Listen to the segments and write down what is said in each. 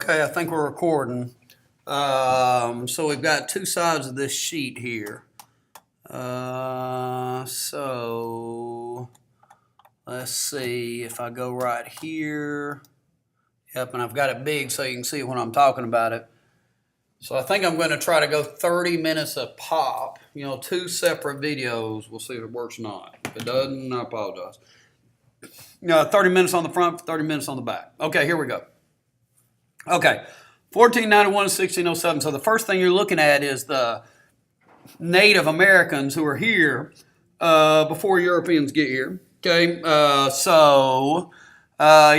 Okay, I think we're recording. So we've got two sides of this sheet here. So let's see if I go right here. Yep, and I've got it big so you can see when I'm talking about it. So I think I'm going to try to go 30 minutes a pop. You know, two separate videos. We'll see if it works or not. If it doesn't, I apologize. 30 minutes on the front, 30 minutes on the back. Okay, here we go. Okay, 1491 to 1607. So the first thing you're looking at is the Native Americans who are here before Europeans get here. Okay,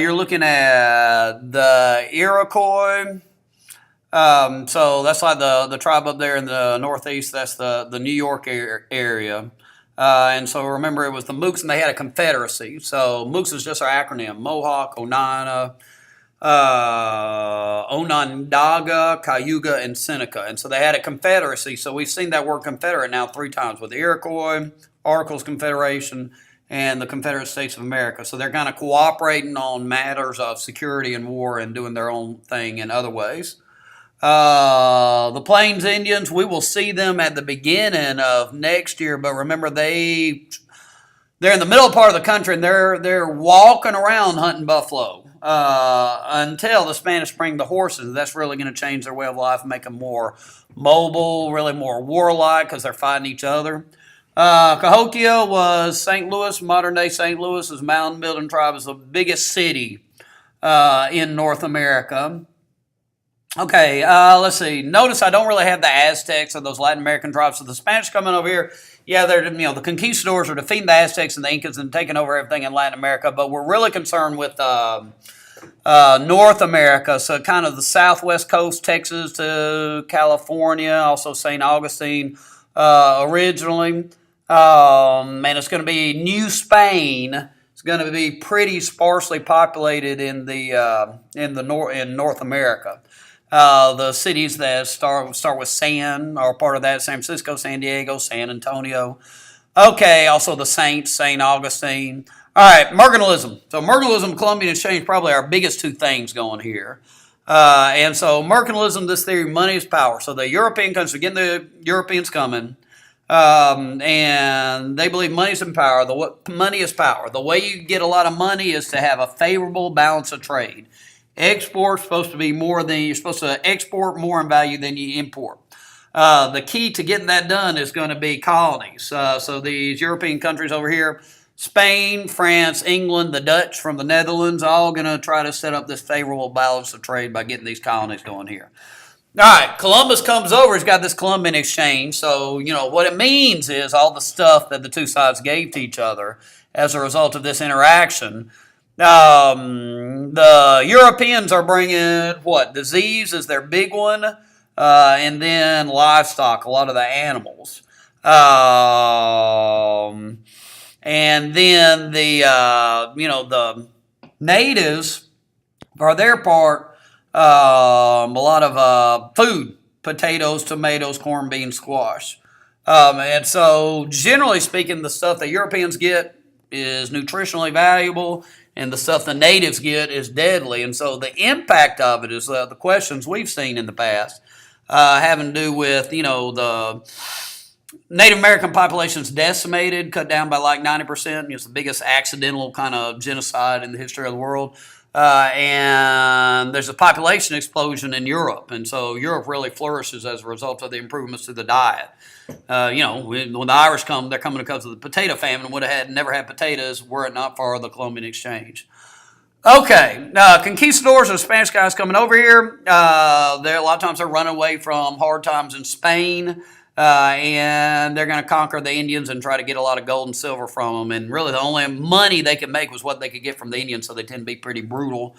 you're looking at the Iroquois. So that's like the tribe up there in the northeast. That's the New York area. And so remember, it was the Mooks, and they had a confederacy. So Mooks is just our acronym: Mohawk, Oneida, Onondaga, Cayuga, and Seneca. And so they had a confederacy. So we've seen that word confederate now 3 times with the Iroquois, Oracle's Confederation, and the Confederate States of America. So they're kind of cooperating on matters of security and war and doing their own thing in other ways. The Plains Indians, we will see them at the beginning of next year, but remember they're in the middle part of the country, and they're walking around hunting buffalo until the Spanish bring the horses. That's really going to change their way of life and make them more mobile, really more warlike because they're fighting each other. Cahokia was St. Louis, modern-day St. Louis is a mound-building tribe. It's the biggest city in North America. Okay, let's see. Notice I don't really have the Aztecs or those Latin American tribes. So the Spanish coming over here, yeah, the conquistadors are defeating the Aztecs and the Incas and taking over everything in Latin America. But we're really concerned with North America, so kind of the southwest coast, Texas to California, also St. Augustine originally. And it's going to be New Spain. It's going to be pretty sparsely populated in North America. The cities that start with San are part of that: San Francisco, San Diego, San Antonio. Okay, also the Saints, St. Augustine. All right, mercantilism. So mercantilism, Columbian Exchange, probably our biggest two things going here. And so mercantilism, this theory, money is power. So the European countries, again, the Europeans coming, and they believe money is power. Money is power. The way you get a lot of money is to have a favorable balance of trade. Export's supposed to be you're supposed to export more in value than you import. The key to getting that done is going to be colonies. So these European countries over here, Spain, France, England, the Dutch from the Netherlands, all going to try to set up this favorable balance of trade by getting these colonies going here. All right, Columbus comes over. He's got this Columbian Exchange. So, what it means is all the stuff that the two sides gave to each other as a result of this interaction. The Europeans are bringing disease is their big one, and then livestock, a lot of the animals, and then the natives, for their part, a lot of food: potatoes, tomatoes, corn, beans, squash, and so generally speaking, the stuff that Europeans get is nutritionally valuable, and the stuff the natives get is deadly. And so the impact of it is the questions we've seen in the past having to do with, the Native American population is decimated, cut down by like 90%. It's the biggest accidental kind of genocide in the history of the world. And there's a population explosion in Europe. And so Europe really flourishes as a result of the improvements to the diet. When the Irish come, they're coming because of the potato famine. Would have never had potatoes were it not for the Columbian Exchange. Okay, conquistadors are the Spanish guys coming over here. A lot of times they're running away from hard times in Spain, and they're going to conquer the Indians and try to get a lot of gold and silver from them. And really the only money they could make was what they could get from the Indians, so they tend to be pretty brutal.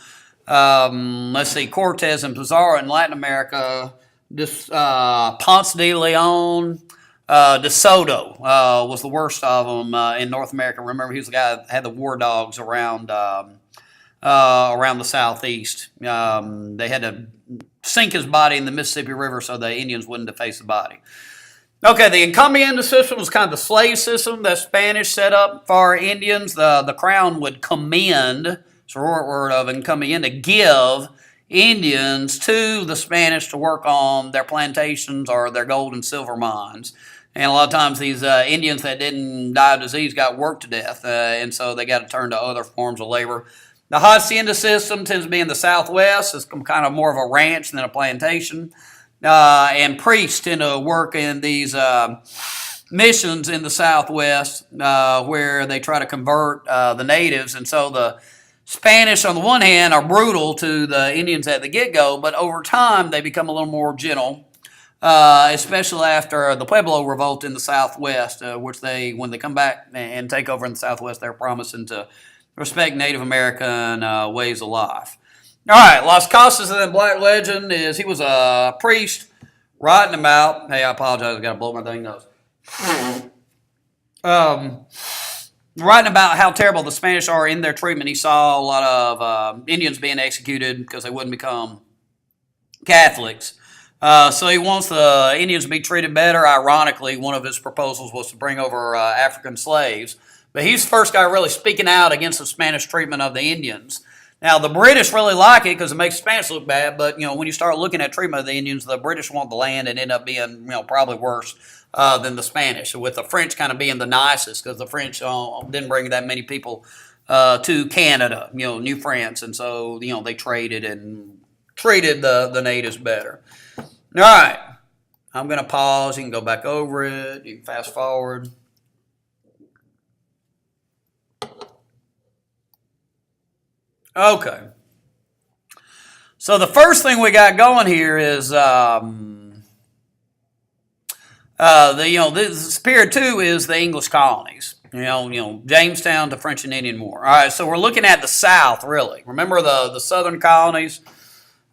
Let's see, Cortez and Pizarro in Latin America, Ponce de Leon, De Soto was the worst of them in North America. Remember, he was the guy that had the war dogs around the southeast. They had to sink his body in the Mississippi River so the Indians wouldn't deface the body. Okay, the encomienda system was kind of the slave system that Spanish set up for Indians. The crown would commend, it's a short word of encomienda, give Indians to the Spanish to work on their plantations or their gold and silver mines. And a lot of times these Indians that didn't die of disease got worked to death, and so they got to turn to other forms of labor. The hacienda system tends to be in the Southwest. It's kind of more of a ranch than a plantation. And priests tend to work in these missions in the Southwest where they try to convert the natives. And so the Spanish, on the one hand, are brutal to the Indians at the get-go, but over time they become a little more gentle, especially after the Pueblo Revolt in the Southwest, which when they come back and take over in the Southwest, they're promising to respect Native American ways of life. All right, Las Casas and the Black Legend is he was a priest writing about. Hey, I apologize, I got to blow my dang nose. Writing about how terrible the Spanish are in their treatment. He saw a lot of Indians being executed because they wouldn't become Catholics. So he wants the Indians to be treated better. Ironically, one of his proposals was to bring over African slaves. But he's the first guy really speaking out against the Spanish treatment of the Indians. Now, the British really like it because it makes the Spanish look bad, but, when you start looking at treatment of the Indians, the British want the land and end up being, probably worse than the Spanish, with the French kind of being the nicest because the French didn't bring that many people to Canada, New France, and so, they traded and treated the natives better. All right, I'm going to pause. You can go back over it. You can fast forward. Okay. So the first thing we got going here is this period 2 is the English colonies. Jamestown to French and Indian War. All right, so we're looking at the South really. Remember the Southern colonies?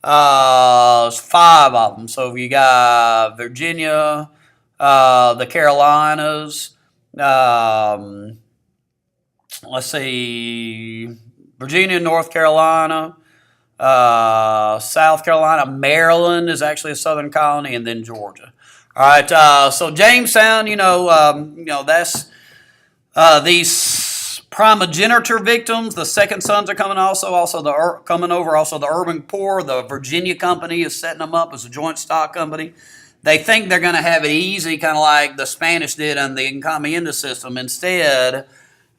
There's 5 of them. So you got Virginia, the Carolinas. Let's see. Virginia, North Carolina, South Carolina, Maryland is actually a southern colony, and then Georgia. All right, so Jamestown, that's these primogeniture victims. The second sons are coming coming over. Also, the urban poor. The Virginia Company is setting them up as a joint stock company. They think they're going to have it easy, kind of like the Spanish did on the encomienda system. Instead,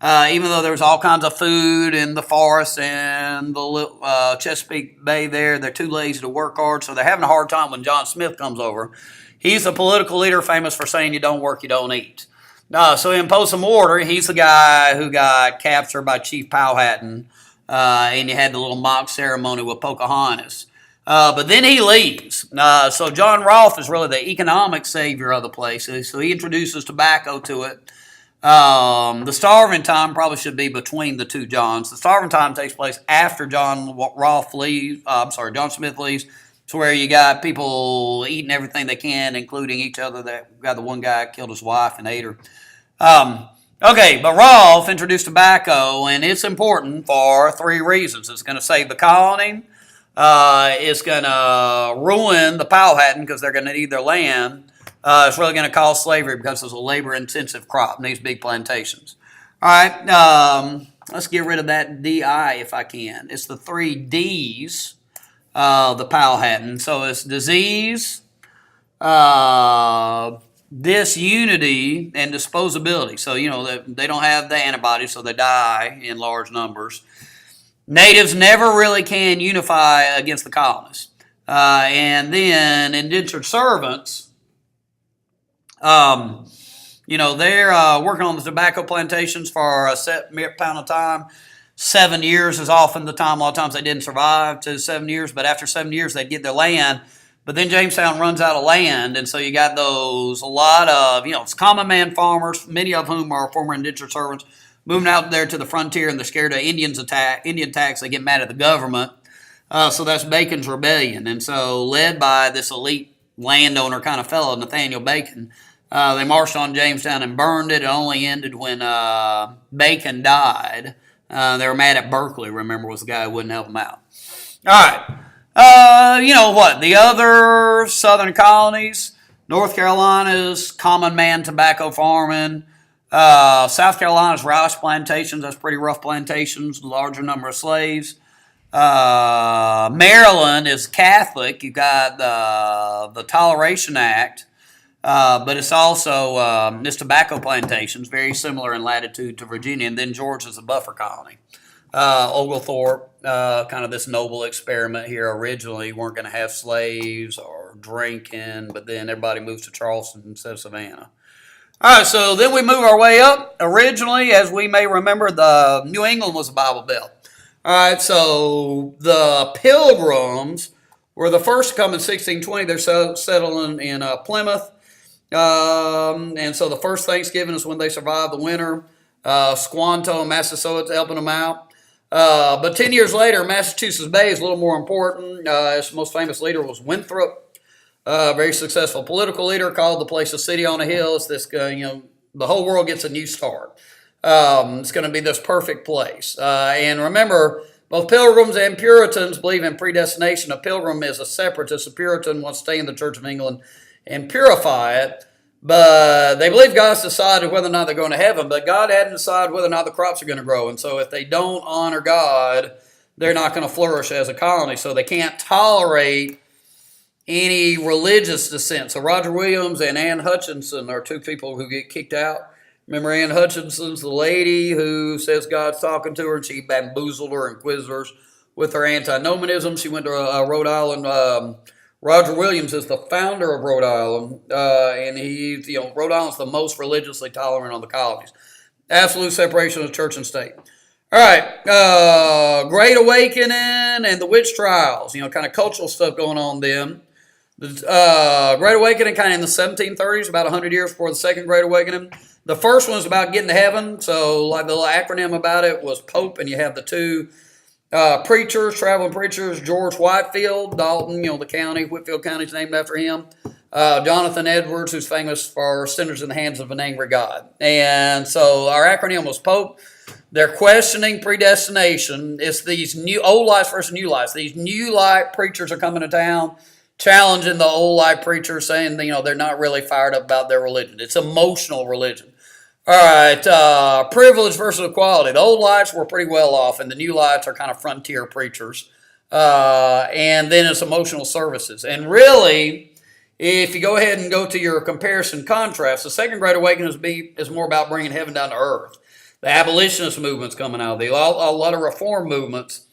even though there's all kinds of food in the forest and the Chesapeake Bay there, they're too lazy to work hard, so they're having a hard time when John Smith comes over. He's a political leader famous for saying you don't work, you don't eat. So he imposed some order. He's the guy who got captured by Chief Powhatan, and you had the little mock ceremony with Pocahontas. But then he leaves. So John Rolfe is really the economic savior of the place. So he introduces tobacco to it. The starving time probably should be between the two Johns. The starving time takes place after John Smith leaves. It's where you got people eating everything they can, including each other. That got the one guy killed his wife and ate her. Okay, but Rolfe introduced tobacco, and it's important for 3 reasons. It's going to save the colony. It's going to ruin the Powhatan because they're going to need their land. It's really going to cause slavery because it's a labor-intensive crop, needs big plantations. All right, let's get rid of that DI if I can. It's the 3 Ds, the Powhatan. So it's disease, disunity, and disposability. So, they don't have the antibodies, so they die in large numbers. Natives never really can unify against the colonists. And then indentured servants, they're working on the tobacco plantations for a set amount of time. 7 years is often the time. A lot of times they didn't survive to 7 years, but after 7 years they'd get their land. But then Jamestown runs out of land, and so you got a lot of, it's common man farmers, many of whom are former indentured servants, moving out there to the frontier, and they're scared of Indian attacks. They get mad at the government. So that's Bacon's Rebellion. And so led by this elite landowner kind of fellow, Nathaniel Bacon, they marched on Jamestown and burned it. It only ended when Bacon died. They were mad at Berkeley, remember, was the guy who wouldn't help them out. All right. The other southern colonies, North Carolina's common man tobacco farming. South Carolina's rice plantations, that's pretty rough plantations, larger number of slaves. Maryland is Catholic. You got the Toleration Act, but it's also it's tobacco plantations, very similar in latitude to Virginia. And then Georgia's a buffer colony. Oglethorpe, kind of this noble experiment here. Originally, weren't going to have slaves or drinking, but then everybody moves to Charleston instead of Savannah. All right, so then we move our way up. Originally, as we may remember, the New England was a Bible Belt. All right, so the Pilgrims were the first to come in 1620. They're settling in Plymouth. And so the first Thanksgiving is when they survived the winter. Squanto and Massasoit's helping them out. But 10 years later, Massachusetts Bay is a little more important. Its most famous leader was Winthrop. Very successful political leader, called the place a city on a hill. It's this, the whole world gets a new start. It's going to be this perfect place. And remember, both Pilgrims and Puritans believe in predestination. A Pilgrim is a separatist. A Puritan wants to stay in the Church of England and purify it. But they believe God's decided whether or not they're going to heaven, but God hadn't decided whether or not the crops are going to grow. And so if they don't honor God, they're not going to flourish as a colony. So they can't tolerate any religious dissent. So Roger Williams and Anne Hutchinson are two people who get kicked out. Remember, Anne Hutchinson's the lady who says God's talking to her, and she bamboozled her inquisitors with her antinomianism. She went to Rhode Island. Roger Williams is the founder of Rhode Island, and Rhode Island's the most religiously tolerant of the colonies. Absolute separation of church and state. All right, Great Awakening and the witch trials, kind of cultural stuff going on then. The Great Awakening kind of in the 1730s, about 100 years before the Second Great Awakening. The first one was about getting to heaven, so like the little acronym about it was Pope, and you have the two traveling preachers, George Whitefield, Dalton, the county, Whitfield County is named after him. Jonathan Edwards, who's famous for Sinners in the Hands of an Angry God. And so our acronym was Pope. They're questioning predestination. It's these new old lights versus new lights. These new light preachers are coming to town, challenging the old light preachers, saying they're not really fired up about their religion. It's emotional religion. All right, privilege versus equality. The old lights were pretty well off, and the new lights are kind of frontier preachers. And then it's emotional services. And really, if you go ahead and go to your comparison contrast, the Second Great Awakening is more about bringing heaven down to earth. The abolitionist movement's coming out. A lot of reform movements.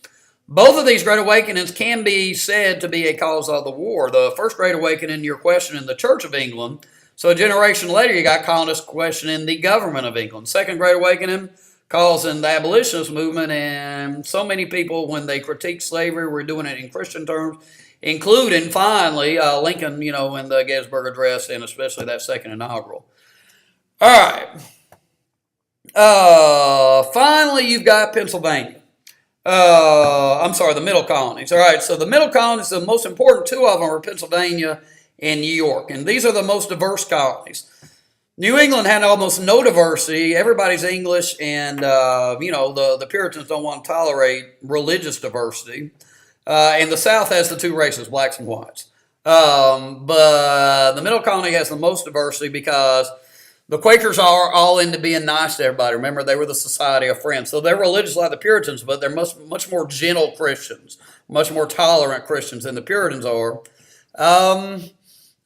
Both of these Great Awakenings can be said to be a cause of the war. The First Great Awakening, you're questioning the Church of England. So a generation later, you got colonists questioning the government of England. Second Great Awakening, causing the abolitionist movement, and so many people, when they critique slavery, were doing it in Christian terms, including, finally, Lincoln, in the Gettysburg Address, and especially that second inaugural. All right. Finally, you've got Pennsylvania. The middle colonies. All right, so the middle colonies, the most important two of them are Pennsylvania and New York, and these are the most diverse colonies. New England had almost no diversity. Everybody's English, and the Puritans don't want to tolerate religious diversity. And the South has the two races, blacks and whites. But the middle colony has the most diversity because the Quakers are all into being nice to everybody. Remember, they were the Society of Friends. So they're religious like the Puritans, but they're much more gentle Christians, much more tolerant Christians than the Puritans are.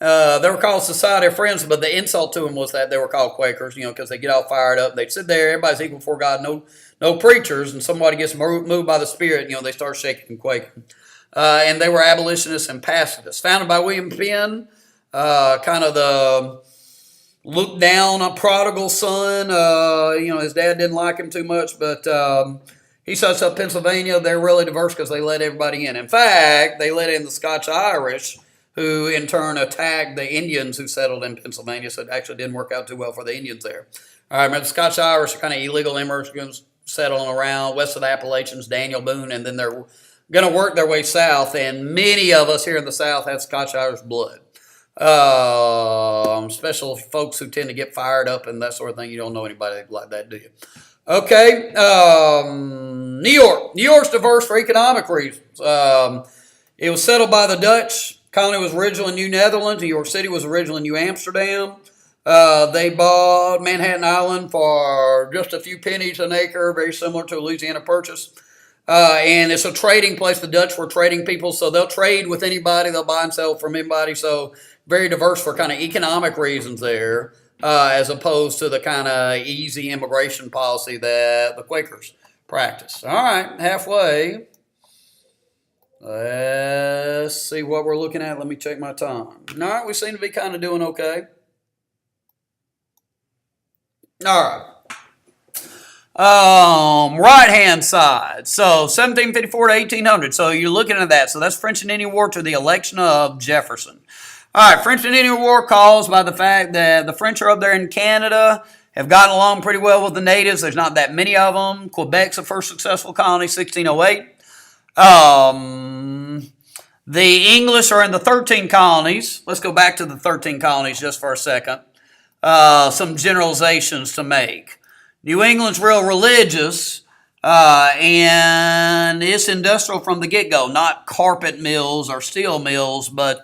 They were called Society of Friends, but the insult to them was that they were called Quakers, because they get all fired up. They'd sit there, everybody's equal before God, no preachers, and somebody gets moved by the Spirit, they start shaking and quaking. And they were abolitionists and pacifists. Founded by William Penn, kind of the looked down on prodigal son. His dad didn't like him too much, but he sets up Pennsylvania. They're really diverse because they let everybody in. In fact, they let in the Scotch-Irish, who in turn attacked the Indians who settled in Pennsylvania, so it actually didn't work out too well for the Indians there. All right, remember the Scotch-Irish are kind of illegal immigrants settling around west of the Appalachians, Daniel Boone, and then they're going to work their way south, and many of us here in the South have Scotch-Irish blood. Special folks who tend to get fired up and that sort of thing. You don't know anybody like that, do you? Okay, New York. New York's diverse for economic reasons. It was settled by the Dutch. Colony was originally New Netherlands. New York City was originally New Amsterdam. They bought Manhattan Island for just a few pennies an acre, very similar to a Louisiana Purchase. And it's a trading place. The Dutch were trading people, so they'll trade with anybody. They'll buy and sell from anybody. So very diverse for kind of economic reasons there, as opposed to the kind of easy immigration policy that the Quakers practice. All right, halfway. Let's see what we're looking at. Let me check my time. All right, we seem to be kind of doing okay. All right. Right hand side. So 1754 to 1800. So you're looking at that. So that's French and Indian War to the election of Jefferson. All right, French and Indian War caused by the fact that the French are up there in Canada, have gotten along pretty well with the natives. There's not that many of them. Quebec's the first successful colony, 1608. The English are in the 13 colonies. Let's go back to the 13 colonies just for a second. Some generalizations to make. New England's real religious, and it's industrial from the get-go. Not carpet mills or steel mills, but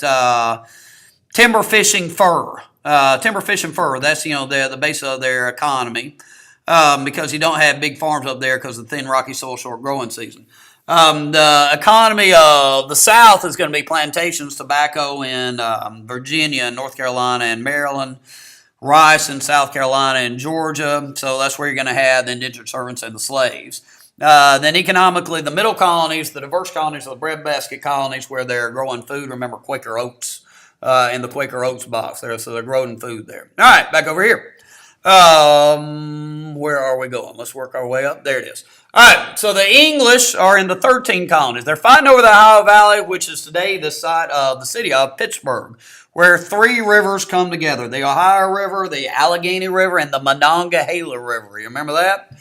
timber fishing fur. Timber fishing fur, that's the base of their economy, because you don't have big farms up there because of the thin, rocky soil, short growing season. The economy of the South is going to be plantations, tobacco in Virginia, North Carolina, and Maryland. Rice in South Carolina and Georgia, so that's where you're going to have the indentured servants and the slaves. Then economically, the middle colonies, the diverse colonies, the breadbasket colonies where they're growing food. Remember Quaker Oats in the Quaker Oats box there, so they're growing food there. All right, back over here. Where are we going? Let's work our way up. There it is. All right, so the English are in the 13 colonies. They're fighting over the Ohio Valley, which is today the site of the city of Pittsburgh, where three rivers come together. The Ohio River, the Allegheny River, and the Monongahela River. You remember that?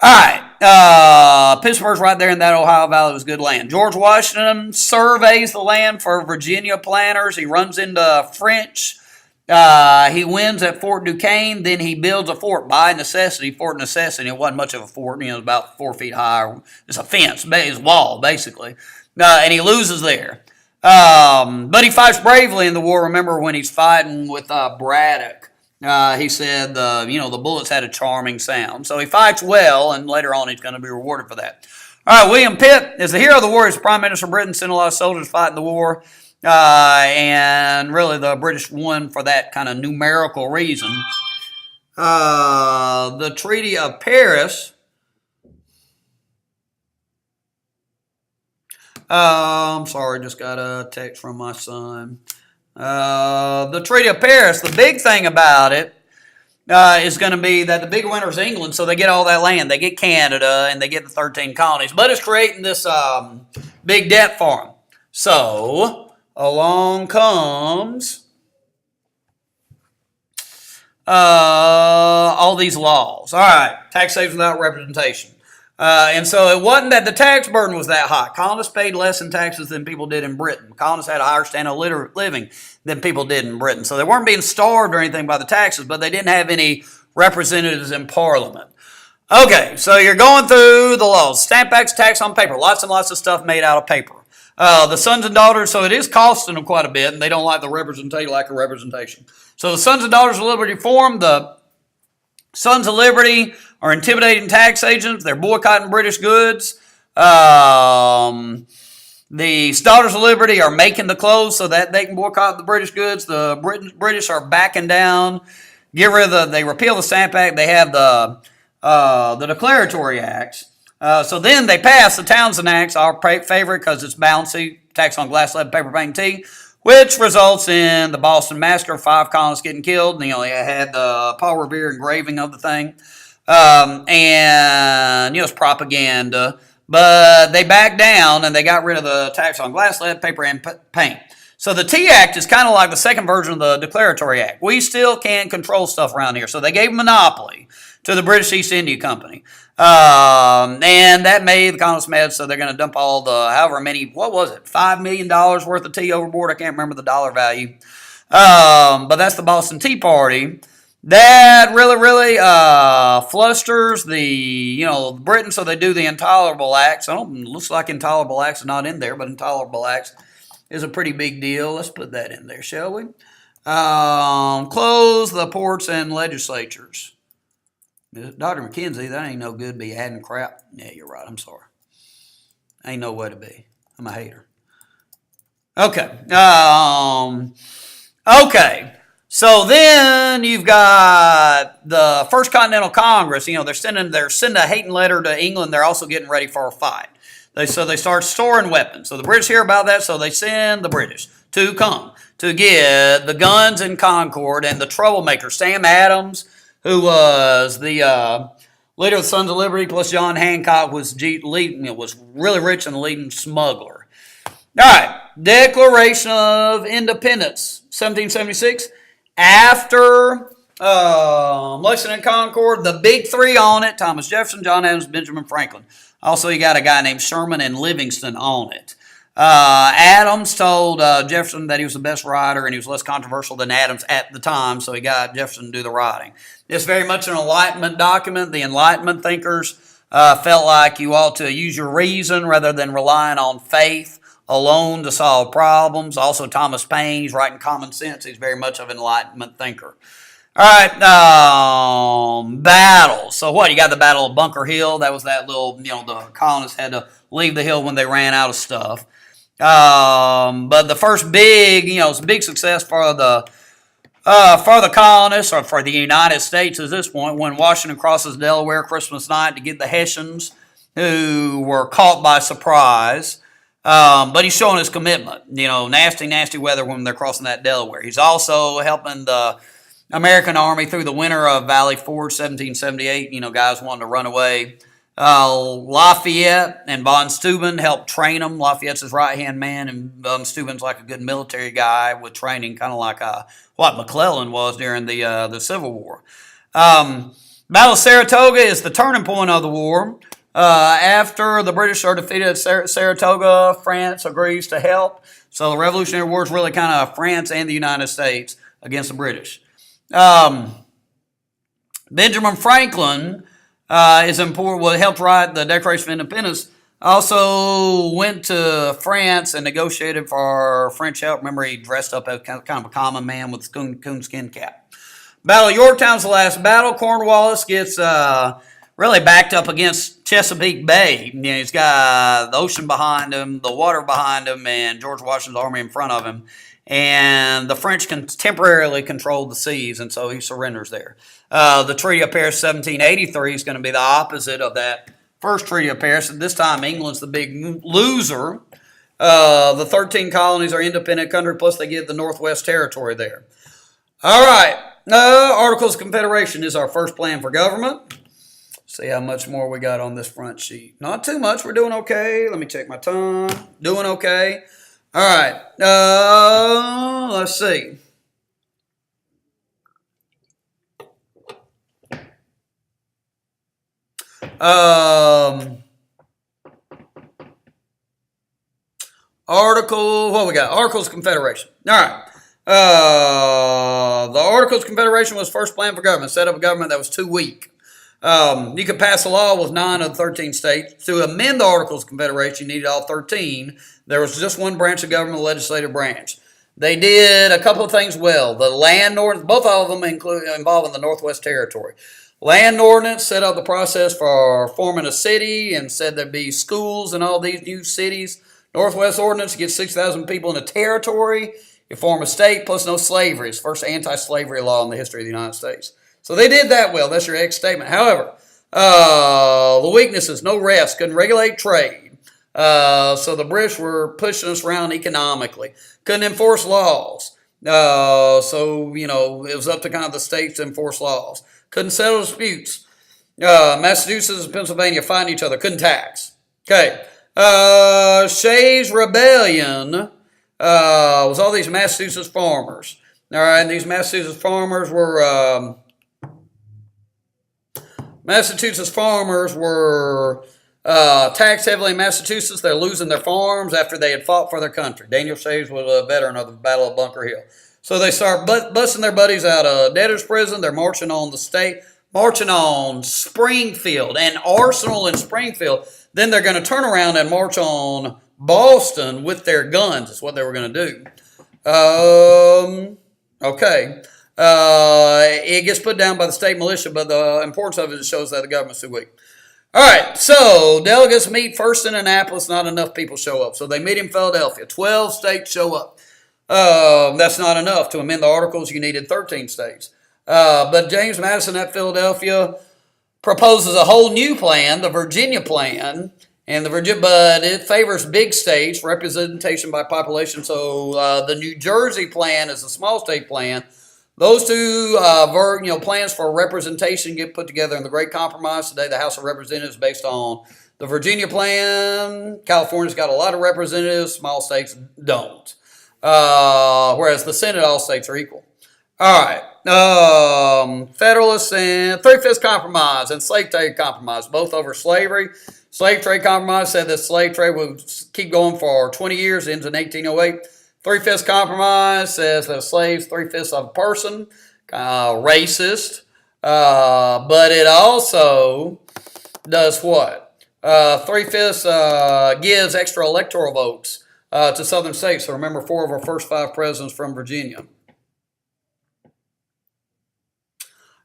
All right. Pittsburgh's right there in that Ohio Valley. It was good land. George Washington surveys the land for Virginia planters. He runs into French. He wins at Fort Duquesne. Then he builds a fort by necessity. Fort Necessity. It wasn't much of a fort. It was about 4 feet high. It's a fence. It's a wall, basically. And he loses there. But he fights bravely in the war. Remember when he's fighting with Braddock, he said the bullets had a charming sound. So he fights well, and later on he's going to be rewarded for that. All right, William Pitt is the hero of the war. He's Prime Minister of Britain, sent a lot of soldiers to fight in the war, and really the British won for that kind of numerical reason. The Treaty of Paris. I'm sorry, just got a text from my son. The Treaty of Paris, the big thing about it is going to be that the big winner is England, so they get all that land. They get Canada, and they get the 13 colonies. But it's creating this big debt for them. So along comes all these laws. All right, taxation without representation. And so it wasn't that the tax burden was that high. Colonists paid less in taxes than people did in Britain. Colonists had a higher standard of living than people did in Britain. So they weren't being starved or anything by the taxes, but they didn't have any representatives in Parliament. Okay, so you're going through the laws. Stamp Act's tax on paper. Lots and lots of stuff made out of paper. The sons and daughters, so it is costing them quite a bit, and they don't like the lack of representation. So the Sons and Daughters of Liberty formed. The Sons of Liberty are intimidating tax agents. They're boycotting British goods. The Daughters of Liberty are making the clothes so that they can boycott the British goods. The British are backing down. They repeal the Stamp Act. They have the Declaratory Acts. So then they pass the Townshend Acts, our favorite because it's bouncy, tax on glass, lead, paper, paint, tea, which results in the Boston Massacre, 5 colonists getting killed. They had the Paul Revere engraving of the thing. It's propaganda. But they backed down and they got rid of the tax on glass, lead, paper, and paint. So the Tea Act is kind of like the second version of the Declaratory Act. We still can control stuff around here. So they gave monopoly to the British East India Company. And that made the colonists mad, so they're going to dump all the, however many, $5 million worth of tea overboard? I can't remember the dollar value. But that's the Boston Tea Party. That really flusters the Britain, so they do the Intolerable Acts. Looks like Intolerable Acts is not in there, but Intolerable Acts is a pretty big deal. Let's put that in there, shall we? Close the ports and legislatures. Dr. McKenzie, that ain't no good, be adding crap. Yeah, you're right, I'm sorry. Ain't no way to be. I'm a hater. Okay. Okay. So then you've got the First Continental Congress. You know, they're sending a hating letter to England. They're also getting ready for a fight. So they start storing weapons. So the British hear about that, so they send the British to come to get the guns in Concord, and the troublemaker, Sam Adams, who was the leader of the Sons of Liberty, plus John Hancock was really rich and leading smuggler. All right, Declaration of Independence, 1776. After Lexington and Concord, the big three on it: Thomas Jefferson, John Adams, Benjamin Franklin. Also, you got a guy named Sherman and Livingston on it. Adams told Jefferson that he was the best writer and he was less controversial than Adams at the time, so he got Jefferson to do the writing. It's very much an Enlightenment document. The Enlightenment thinkers felt like you ought to use your reason rather than relying on faith alone to solve problems. Also, Thomas Paine, he's writing Common Sense. He's very much of an Enlightenment thinker. All right, battles. So what? You got the Battle of Bunker Hill. That was that little, the colonists had to leave the hill when they ran out of stuff. But the first big, it's a big success for the colonists, or for the United States at this point, when Washington crosses Delaware Christmas night to get the Hessians, who were caught by surprise. But he's showing his commitment. Nasty, nasty weather when they're crossing that Delaware. He's also helping the American Army through the winter of Valley Forge, 1778. Guys wanted to run away. Lafayette and von Steuben helped train him. Lafayette's his right-hand man, and von Steuben's like a good military guy with training, kind of like what McClellan was during the Civil War. Battle of Saratoga is the turning point of the war. After the British are defeated at Saratoga, France agrees to help. So the Revolutionary War is really kind of France and the United States against the British. Benjamin Franklin is important. Helped write the Declaration of Independence. Also went to France and negotiated for French help. Remember, he dressed up as kind of a common man with a coonskin cap. Battle of Yorktown's the last battle. Cornwallis gets really backed up against Chesapeake Bay. He's got the ocean behind him, the water behind him, and George Washington's army in front of him. And the French can temporarily control the seas, and so he surrenders there. The Treaty of Paris 1783 is going to be the opposite of that first Treaty of Paris. This time, England's the big loser. The 13 colonies are independent country, plus they get the Northwest Territory there. All right. Articles of Confederation is our first plan for government. See how much more we got on this front sheet. Not too much. We're doing okay. Let me check my time. Doing okay. All right. Let's see. What we got? Articles of Confederation. All right. The Articles of Confederation was first plan for government. Set up a government that was too weak. You could pass a law with 9 of the 13 states. To amend the Articles of Confederation, you needed all 13. There was just one branch of government, the legislative branch. They did a couple of things well. The land ordinance, both of them involving the Northwest Territory. Land ordinance set up the process for forming a city and said there'd be schools in all these new cities. Northwest ordinance, you get 6,000 people in a territory. You form a state, plus no slavery. It's the first anti-slavery law in the history of the United States. So they did that well. That's your ex statement. However, the weaknesses, no rest, couldn't regulate trade. So the British were pushing us around economically. Couldn't enforce laws. So it was up to kind of the states to enforce laws. Couldn't settle disputes. Massachusetts and Pennsylvania fighting each other. Couldn't tax. Okay. Shays' Rebellion was all these Massachusetts farmers. All right, and these Massachusetts farmers were taxed heavily in Massachusetts. They're losing their farms after they had fought for their country. Daniel Shays was a veteran of the Battle of Bunker Hill. So they start busting their buddies out of debtor's prison. They're marching on Springfield and Arsenal in Springfield. Then they're going to turn around and march on Boston with their guns. That's what they were going to do. Okay. It gets put down by the state militia, but the importance of it shows that the government's too weak. All right, so delegates meet first in Annapolis. Not enough people show up. So they meet in Philadelphia. 12 states show up. That's not enough. To amend the articles, you needed 13 states. But James Madison at Philadelphia proposes a whole new plan, the Virginia plan, but it favors big states, representation by population. So the New Jersey plan is a small state plan. Those two plans for representation get put together in the Great Compromise. Today, the House of Representatives based on the Virginia plan. California's got a lot of representatives. Small states don't. Whereas the Senate, all states are equal. All right. Federalists and Three-Fifths Compromise and Slave Trade Compromise, both over slavery. Slave Trade Compromise said that slave trade would keep going for 20 years, ends in 1808. Three-Fifths Compromise says that slaves 3/5 of a person, racist, but it also does what? 3/5 gives extra electoral votes to southern states. So remember, 4 of our first 5 presidents from Virginia.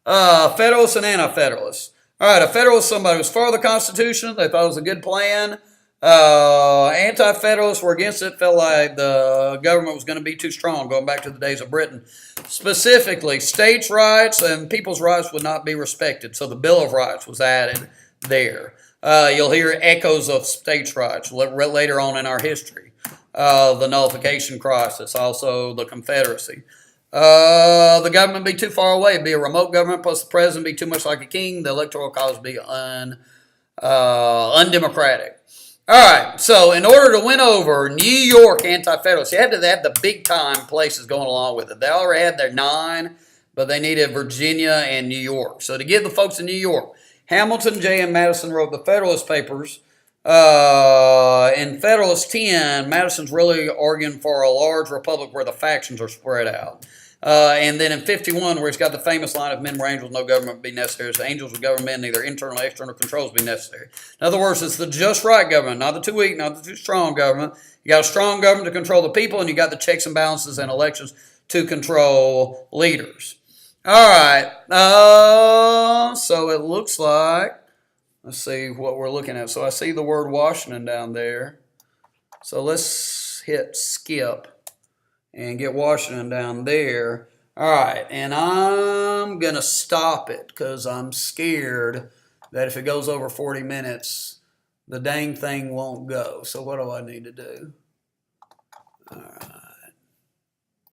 Federalists and Anti-Federalists. All right, a Federalist, somebody who's for the Constitution. They thought it was a good plan. Anti-Federalists were against it, felt like the government was going to be too strong, going back to the days of Britain. Specifically, states' rights and people's rights would not be respected, so the Bill of Rights was added there. You'll hear echoes of states' rights later on in our history. The nullification crisis, also the Confederacy. The government be too far away. It'd be a remote government, plus the president be too much like a king. The electoral college be undemocratic. All right, so in order to win over New York anti-federalists, you had to have the big-time places going along with it. They already had their 9, but they needed Virginia and New York. So to give the folks in New York, Hamilton, Jay, and Madison wrote the Federalist Papers. In Federalist 10, Madison's really arguing for a large republic where the factions are spread out. And then in 51, where he's got the famous line of men were angels, no government would be necessary. So angels would govern men, neither internal or external controls be necessary. In other words, it's the just right government, not the too weak, not the too strong government. You got a strong government to control the people, and you got the checks and balances and elections to control leaders. All right. So it looks like, let's see what we're looking at. So I see the word Washington down there. So let's hit skip and get Washington down there. All right, and I'm going to stop it because I'm scared that if it goes over 40 minutes, the dang thing won't go. So what do I need to do? All right.